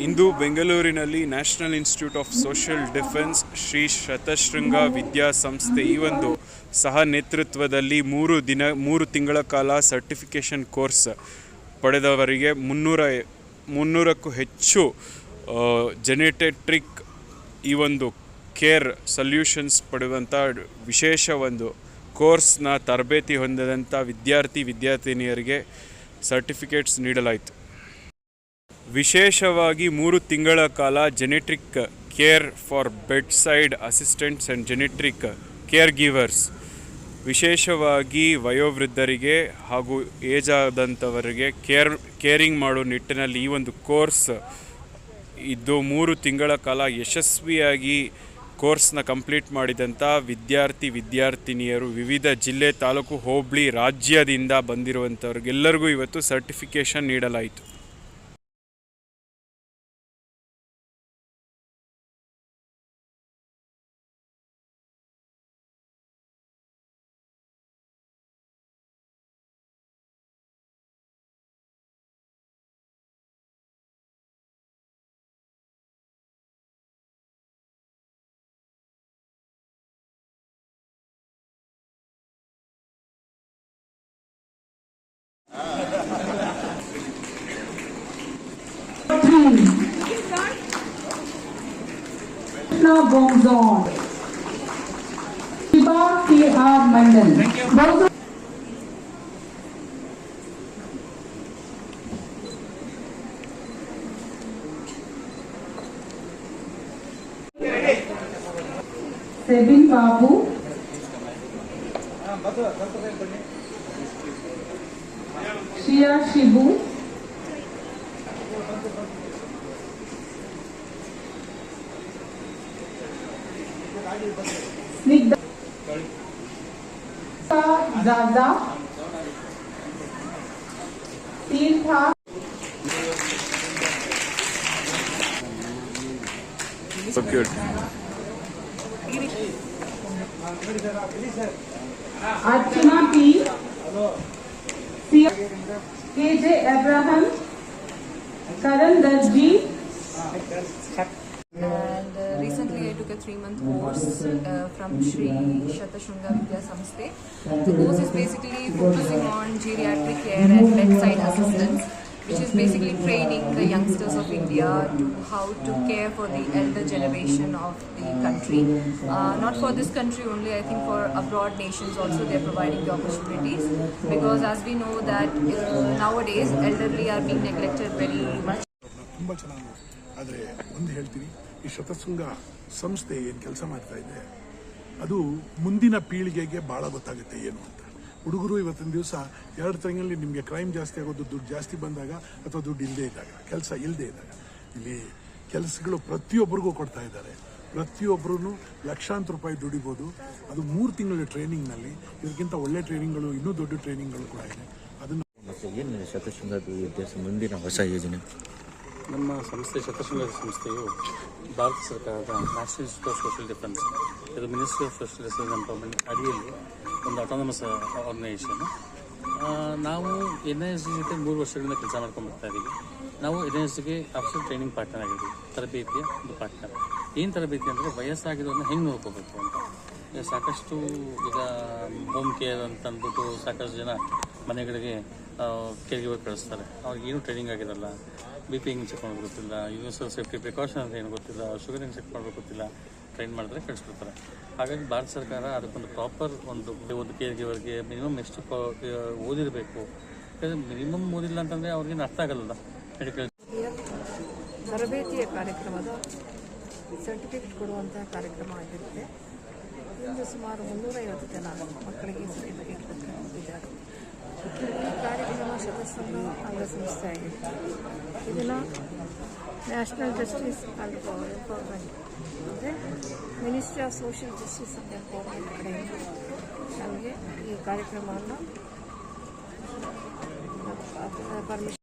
ಇಂದು ಬೆಂಗಳೂರಿನಲ್ಲಿ national institute of social defence Shri Shatashringa ವಿದ್ಯಾಸಂಸ್ಥೆ ಈ ಒಂದು ಸಹ ನೇತೃತ್ವದಲ್ಲಿ 3 ತಿಂಗಳ ಕಾಲ ಸರ್ಟಿಫಿಕೇಷನ್ ಕೋರ್ಸ್ ಪಡೆದವರಿಗೆ 300ಕ್ಕೂ ಹೆಚ್ಚು ಜೆನೆಟಿಕ್ ಈ ಒಂದು ಕೇರ್ ಸೊಲ್ಯೂಷನ್ಸ್ ಪಡೆಯುವಂಥ ವಿಶೇಷ ಒಂದು ಕೋರ್ಸ್ನ ತರಬೇತಿ ಹೊಂದಿದಂಥ ವಿದ್ಯಾರ್ಥಿನಿಯರಿಗೆ ಸರ್ಟಿಫಿಕೇಟ್ಸ್ ನೀಡಲಾಯಿತು. ವಿಶೇಷವಾಗಿ 3 ತಿಂಗಳ ಕಾಲ genetic care for bed side assistants and genetic care givers, ವಿಶೇಷವಾಗಿ ವಯೋವೃದ್ಧರಿಗೆ ಹಾಗೂ ಏಜ್ ಆದಂಥವರಿಗೆ ಕೇರಿಂಗ್ ಮಾಡೋ ನಿಟ್ಟಿನಲ್ಲಿ ಈ ಒಂದು ಕೋರ್ಸ್ ಇದ್ದು 3 ತಿಂಗಳ ಕಾಲ ಯಶಸ್ವಿಯಾಗಿ ಕೋರ್ಸ್ನ ಕಂಪ್ಲೀಟ್ ಮಾಡಿದಂಥ ವಿದ್ಯಾರ್ಥಿನಿಯರು ವಿವಿಧ ಜಿಲ್ಲೆ, ತಾಲೂಕು, ಹೋಬಳಿ, ರಾಜ್ಯದಿಂದ ಬಂದಿರುವಂಥವ್ರಿಗೆಲ್ಲರಿಗೂ ಇವತ್ತು ಸರ್ಟಿಫಿಕೇಷನ್ ನೀಡಲಾಯಿತು. Bonzon, Shiba K.R. Mandal. Sebin Babu, Shia Shibu, Snigdha Zaza, Tirtha, So good. Archana P, KJ Abraham, Karan Darji. And recently I took a 3-month course from Shri Shatashunga Vidyasamsthe. The course is basically focusing on geriatric care and bedside assistance, which is basically training the youngsters of India to how to care for the elder generation of the country. Not for this country only, I think for abroad nations also they are providing the opportunities, because as we know that nowadays elderly are being neglected very much. ಆದರೆ ಒಂದು ಹೇಳ್ತೀನಿ, ಈ ಶತಶೃಂಗ ಸಂಸ್ಥೆ ಏನು ಕೆಲಸ ಮಾಡ್ತಾ ಇದೆ ಅದು ಮುಂದಿನ ಪೀಳಿಗೆಗೆ ಭಾಳ ಗೊತ್ತಾಗುತ್ತೆ ಏನು ಅಂತ. ಹುಡುಗರು ಇವತ್ತಿನ ದಿವಸ 2 ತಿಂಗಳಲ್ಲಿ ನಿಮಗೆ ಕ್ರೈಮ್ ಜಾಸ್ತಿ ಆಗೋದು ದುಡ್ಡು ಜಾಸ್ತಿ ಬಂದಾಗ ಅಥವಾ ದುಡ್ಡು ಇಲ್ಲದೆ ಇದ್ದಾಗ, ಕೆಲಸ ಇಲ್ಲದೆ ಇದ್ದಾಗ. ಇಲ್ಲಿ ಕೆಲಸಗಳು ಪ್ರತಿಯೊಬ್ಬರಿಗೂ ಕೊಡ್ತಾ ಇದ್ದಾರೆ. ಪ್ರತಿಯೊಬ್ಬರೂ ಲಕ್ಷಾಂತರ ರೂಪಾಯಿ ದುಡಿಬೋದು. ಅದು 3 ತಿಂಗಳ ಟ್ರೈನಿಂಗ್ನಲ್ಲಿ ಇದಕ್ಕಿಂತ ಒಳ್ಳೆ ಟ್ರೈನಿಂಗ್ಗಳು, ಇನ್ನೂ ದೊಡ್ಡ ಟ್ರೈನಿಂಗ್ಗಳು ಕೂಡ ಇದೆ. ಅದನ್ನು ಏನು ಶತಶೃಂಗ ವಿದ್ಯಾಸ ಮುಂದಿನ ಹೊಸ ಯೋಜನೆ? ನಮ್ಮ ಸಂಸ್ಥೆ ಶತಶೃಂಗ ಸಂಸ್ಥೆಯು ಭಾರತ ಸರ್ಕಾರದ national institute of social defence, ಇದು ministry of social defence empowerment ಅಡಿಯಲ್ಲಿ ಒಂದು ಆಟೋನಮಸ್ ಆರ್ಗನೈಸೇಷನ್. ನಾವು NIST ಜೊತೆ 3 ವರ್ಷಗಳಿಂದ ಕೆಲಸ ಮಾಡ್ಕೊಂಡು ಬರ್ತಾ ಇದ್ದೀವಿ. ನಾವು NISTಗೆ ಆಫೀಸರ್ ಟ್ರೈನಿಂಗ್ ಪಾರ್ಟ್ನರ್ ಆಗಿದ್ದೀವಿ, ತರಬೇತಿಯ ಒಂದು ಪಾರ್ಟ್ನರ್. ಏನು ತರಬೇತಿ ಅಂದರೆ ವಯಸ್ಸಾಗಿರೋದನ್ನ ಹೆಂಗೆ ನೋಡ್ಕೋಬೇಕು ಅಂತ. ಸಾಕಷ್ಟು ಈಗ ಹೋಮ್ ಕೇರ್ ಅಂತ ಅಂದ್ಬಿಟ್ಟು ಸಾಕಷ್ಟು ಜನ ಮನೆಗಳಿಗೆ ಕೇರ್ ಗಿವರ್ ಕಳಿಸ್ತಾರೆ. ಅವ್ರಿಗೇನು ಟ್ರೈನಿಂಗ್ ಆಗಿರಲ್ಲ, BP ಹೆಂಗೆ ಚೆಕ್ ಮಾಡೋದು ಗೊತ್ತಿಲ್ಲ, ಯೂನಿವರ್ಸಲ್ ಸೇಫ್ಟಿ ಪ್ರಿಕಾಷನ್ ಅಂತ ಏನು ಗೊತ್ತಿಲ್ಲ, ಶುಗರ್ ಹೆಂಗೆ ಚೆಕ್ ಮಾಡೋದು ಗೊತ್ತಿಲ್ಲ, ಟ್ರೈನ್ ಮಾಡಿದ್ರೆ ಕಳಿಸ್ಬಿಡ್ತಾರೆ. ಹಾಗಾಗಿ ಭಾರತ ಸರ್ಕಾರ ಅದಕ್ಕೊಂದು ಪ್ರಾಪರ್ ಒಂದು ಕೇರ್ ಗಿವರ್ಗೆ ಮಿನಿಮಮ್ ಎಷ್ಟು ಓದಿರಬೇಕು. ಯಾಕಂದರೆ ಮಿನಿಮಮ್ ಓದಿಲ್ಲ ಅಂತಂದರೆ ಅವ್ರಿಗೇನು ಅರ್ಥ ಆಗಲ್ಲ ಮೆಡಿಕಲ್. ತರಬೇತಿಯ ಕಾರ್ಯಕ್ರಮದ ಸರ್ಟಿಫಿಕೇಟ್ ಕೊಡುವಂಥ ಕಾರ್ಯಕ್ರಮ ಆಗಿರುತ್ತೆ. ಇಂದು ಸುಮಾರು 350 ಜನ ಮಕ್ಕಳಿಗೆ ಸರ್ಟಿಫಿಕೇಟ್ ಕೊಟ್ಟಿದ್ದಾರೆ. ಈ ಕಾರ್ಯಕ್ರಮ ಶತಶೃಂಗ ಅಂಗಸಂಸ್ಥೆ ಆಗಿರುತ್ತೆ. ಇದನ್ನು ನ್ಯಾಷನಲ್ ಜಸ್ಟಿಸ್ ಆ್ಯಂಡ್ ಎಂಪವರ್ಮೆಂಟ್ ಅಂದರೆ ministry of social justice and empowerment ಕಡೆಯಿಂದ ನಮಗೆ ಈ ಕಾರ್ಯಕ್ರಮವನ್ನು ಪರ್ಮಿಷನ್